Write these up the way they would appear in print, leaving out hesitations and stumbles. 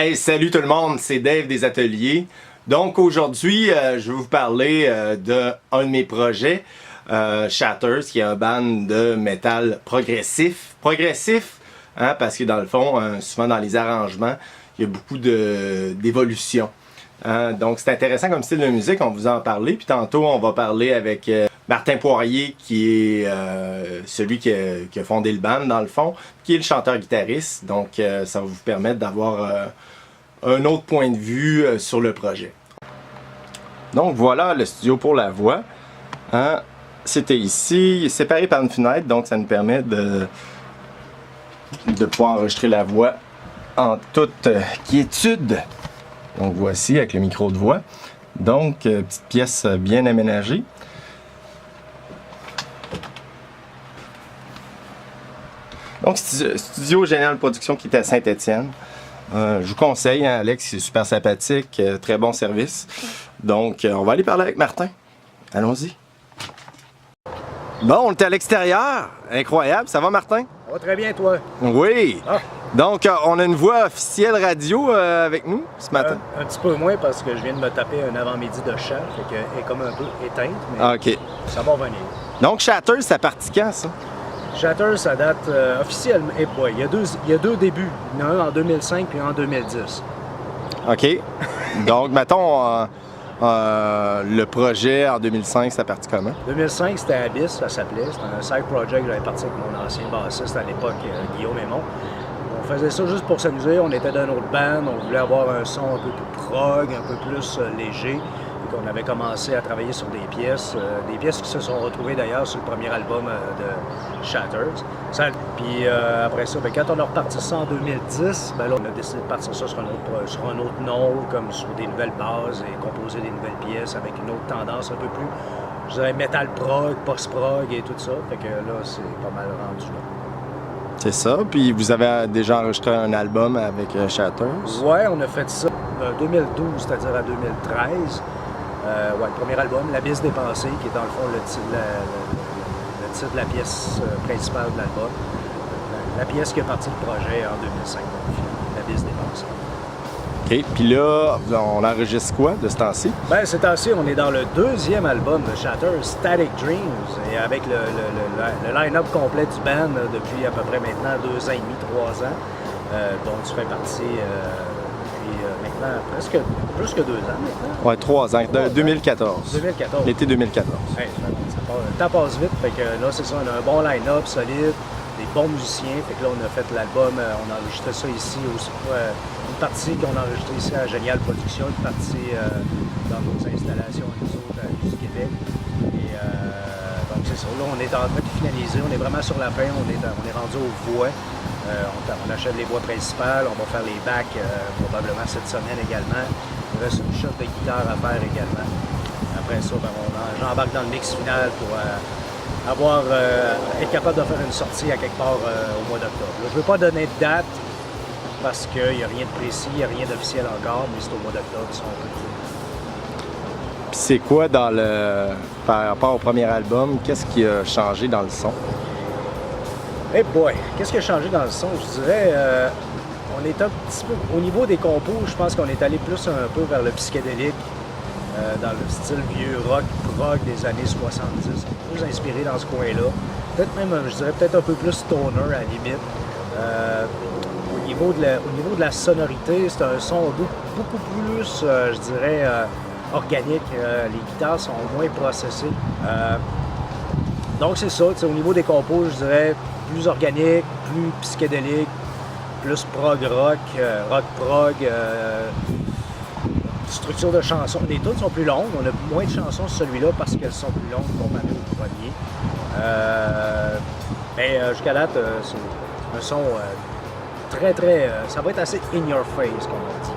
Hey, salut tout le monde, c'est Dave des Ateliers. Donc aujourd'hui, je vais vous parler d'un de mes projets, Shatters, qui est un band de métal progressif. Progressif, hein, parce que dans le fond, souvent dans les arrangements, il y a beaucoup d'évolution. Donc c'est intéressant comme style de musique, on vous en parler. Puis tantôt, on va parler avec Martin Poirier, qui est celui qui a fondé le band dans le fond, qui est le chanteur-guitariste. Donc ça va vous permettre d'avoir un autre point de vue sur le projet. Donc voilà le studio pour la voix. Hein? C'était ici, séparé par une fenêtre, donc ça nous permet de pouvoir enregistrer la voix en toute quiétude. Donc voici avec le micro de voix. Donc petite pièce bien aménagée. Donc studio Génial Production qui est à Saint-Étienne. Je vous conseille, hein, Alex, c'est super sympathique, très bon service. Donc on va aller parler avec Martin. Allons-y. Bon, on est à l'extérieur. Incroyable. Ça va, Martin? Ça va très bien, toi? Oui. Ah. Donc, on a une voix officielle radio avec nous ce matin. Un petit peu moins parce que je viens de me taper un avant-midi de chat, fait qu'elle est comme un peu éteinte, mais OK. Ça va revenir. Donc, Shatters, ça partit quand, ça? Shatters, ça date officiellement. Eh boy, il y a deux débuts. Il y en a un en 2005 puis un en 2010. OK. Donc, mettons, le projet en 2005, ça partit comment? 2005, c'était Abyss, ça s'appelait. C'était un side project que j'avais parti avec mon ancien bassiste à l'époque, Guillaume Aymon. On faisait ça juste pour s'amuser. On était dans notre band, on voulait avoir un son un peu plus prog, un peu plus léger. Donc, on avait commencé à travailler sur des pièces qui se sont retrouvées d'ailleurs sur le premier album de Shatters. Puis après ça, quand on a reparti ça en 2010, ben là, on a décidé de partir ça sur un autre nom, comme sur des nouvelles bases et composer des nouvelles pièces avec une autre tendance un peu plus, je dirais, metal prog, post-prog et tout ça. Fait que là, c'est pas mal rendu là. C'est ça. Puis vous avez déjà enregistré un album avec Shatters? Ouais, on a fait ça en 2012, c'est-à-dire à 2013. Ouais, le premier album, L'Abysse dépensé, qui est dans le fond le titre de la pièce principale de l'album. La pièce qui a parti le projet en 2005, donc L'Abysse dépensé. OK. Puis là, on enregistre quoi de ce temps-ci? Ben, ce temps-ci, on est dans le deuxième album de Shatters, Static Dreams, et avec le line-up complet du band depuis à peu près maintenant 2 ans et demi, 3 ans, dont tu fais partie depuis maintenant presque plus que 2 ans maintenant. Ouais, 3 ans, 2014. 2014. L'été 2014. Ouais, le temps passe vite, fait que là, c'est ça, on a un bon line-up solide, des bons musiciens, fait que là, on a fait l'album, on a enregistré ça ici aussi. Une partie qu'on a enregistrée ici à Génial Production, une partie dans nos installations nous autres du Québec. Et donc c'est ça, là on est en train de finaliser, on est vraiment sur la fin, on est rendu aux voix. On achète les voix principales, on va faire les backs probablement cette semaine également. Il reste une shot de guitare à faire également. Après ça, ben, j'embarque dans le mix final pour être capable de faire une sortie à quelque part au mois d'octobre. Je ne veux pas donner de date, parce qu'il n'y a rien de précis, il n'y a rien d'officiel encore, mais c'est au mois d'octobre, si on peut dire. Puis c'est quoi par rapport au premier album, qu'est-ce qui a changé dans le son? Eh boy, qu'est-ce qui a changé dans le son? Je dirais, on est un petit peu, au niveau des compos, je pense qu'on est allé plus un peu vers le psychédélique, dans le style vieux rock, prog des années 70, plus inspiré dans ce coin-là. Peut-être même, je dirais, peut-être un peu plus stoner à la limite. Au niveau de la sonorité, c'est un son beaucoup plus, je dirais, organique. Les guitares sont moins processées. Donc c'est ça, au niveau des compos, je dirais plus organique, plus psychédélique, plus prog rock, rock prog, structure de chansons. Les tunes sont plus longues, on a moins de chansons sur celui-là parce qu'elles sont plus longues comparées au premier. Mais jusqu'à date, c'est un son très, ça va être assez in your face, comme on dit.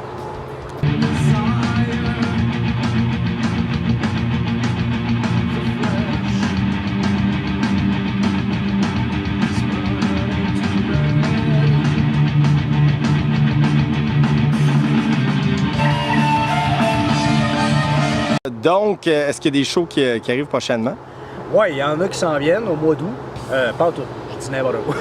Donc, est-ce qu'il y a des shows qui arrivent prochainement? Oui, il y en a qui s'en viennent au mois d'août. Pas en tout, je dis n'importe quoi.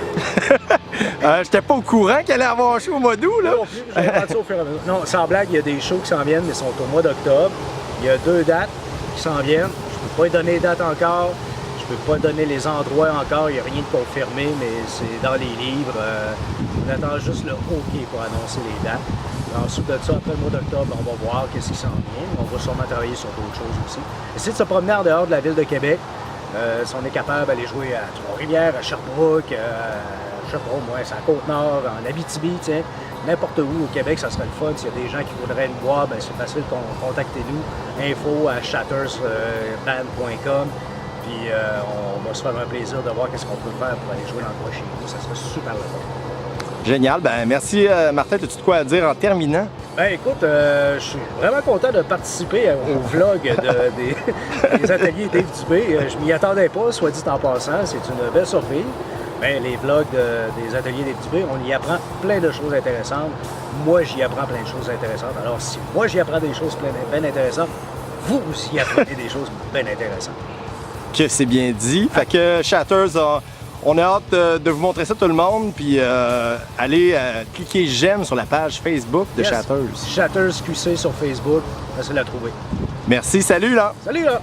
J'étais pas au courant qu'elle allait avoir un show au mois d'août, là. Non plus, j'ai appris ça au fur et à mesure. Non, sans blague, il y a des shows qui s'en viennent, mais ils sont au mois d'octobre. Il y a 2 dates qui s'en viennent. Je peux pas donner les dates encore. Je peux pas donner les endroits encore. Il n'y a rien de confirmé, mais c'est dans les livres. On attend juste le OK pour annoncer les dates. Ensuite de ça, après le mois d'octobre, on va voir qu'est-ce qui s'en vient. On va sûrement travailler sur d'autres choses aussi. Essayer de se promener en dehors de la ville de Québec. Si on est capable d'aller jouer à Trois-Rivières, à Sherbrooke, je sais pas moi, c'est à Côte-Nord, en Abitibi, tiens, n'importe où au Québec, ça serait le fun. S'il y a des gens qui voudraient nous voir, ben c'est facile, contactez-nous. info@shattersband.com. Puis on va se faire un plaisir de voir qu'est-ce qu'on peut faire pour aller jouer l'endroit chez nous. Ça serait super le fun. Génial. Ben merci, Martin. As-tu de quoi à dire en terminant? Ben écoute, je suis vraiment content de participer au vlog des ateliers Dave Dubé. Je m'y attendais pas, soit dit en passant. C'est une belle surprise. Ben, les vlogs des ateliers Dave Dubé, on y apprend plein de choses intéressantes. Moi, j'y apprends plein de choses intéressantes. Alors, si moi, j'y apprends des choses bien intéressantes, vous aussi apprenez des choses bien intéressantes. Que c'est bien dit. Fait que Shatters, on a hâte de vous montrer ça tout le monde, puis allez cliquer j'aime sur la page Facebook de Shatters. Shatters QC sur Facebook, facile à trouver. Merci, salut là! Salut là!